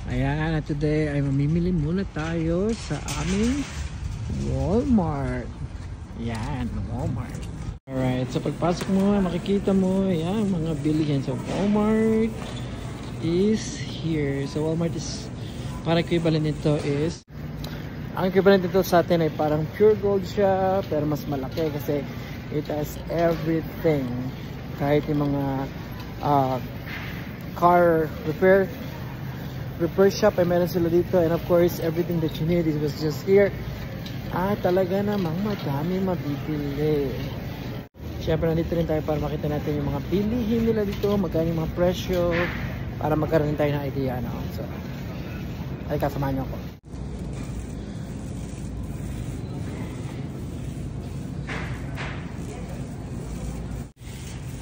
Ayan, at today ay mamimili muna tayo sa aming Walmart. Ayan, Walmart. Alright, so pagpasok mo, makikita mo, ayan, mga bilihan sa Walmart is here. So Walmart is, para equivalent nito is, ang equivalent nito sa atin ay parang pure gold siya, pero mas malaki kasi it has everything. Kahit yung mga car repair shop ay meron sila dito, and of course everything that you need is was just here. Talaga namang madami mabibili. Siyempre nandito rin tayo para makita natin yung mga bilihin nila dito, magkano yung mga presyo, para magkaroon tayo ng idea, no? So ay kasamahan niyo ako.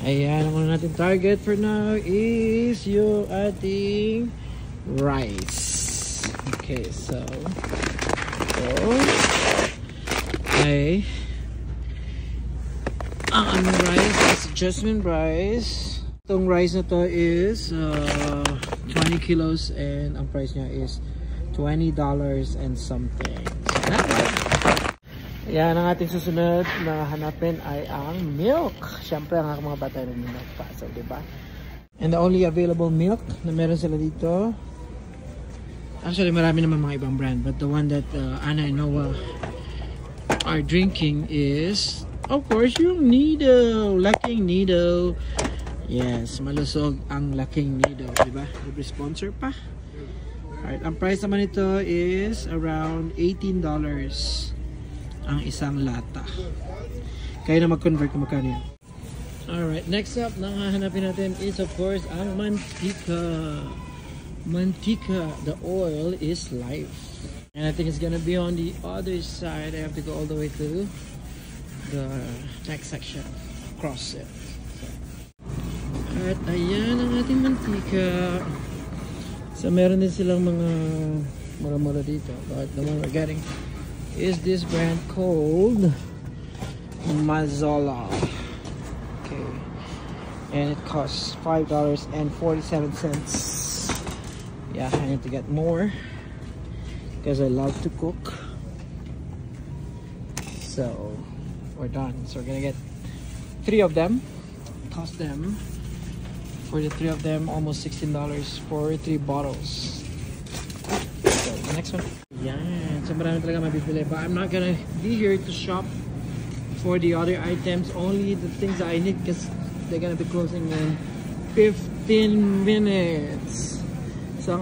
Ayan, ang una natin target for now is yung ating rice. Okay, so ay ang aming rice is jasmine rice. Itong rice na to is 20 kilos and ang price niya is $20 and something. So not bad. Ayan, ang ating susunod na hanapin ay ang milk. Siyempre ang aking mga bata rin yung milk pa, so diba? And the only available milk na meron sila dito, actually marami naman mga ibang brand, but the one that Anna and Noah are drinking is of course yung Nido, Laking Nido. Yes, malusog ang Laking Nido, diba? Libre sponsor pa. Alright, ang price naman ito is around $18 ang isang lata. Kaya na mag-convert kung magkano yan. Alright, next up na hahanapin natin is of course ang mantika. Mantika, the oil is life. And I think it's gonna be on the other side. I have to go all the way to the next section. Cross it. At ayan ang ating mantika. So meron din silang mga mura-mura dito. But the one we're getting is this brand called Mazola. Okay. And it costs $5.47. Yeah, I need to get more because I love to cook. So we're done. So we're gonna get 3 of them. Cost them for the 3 of them almost $16 for 3 bottles. So the next one. Yeah, so marami talaga mabibili. But I'm not gonna be here to shop for the other items. Only the things that I need because they're gonna be closing in 15 minutes. So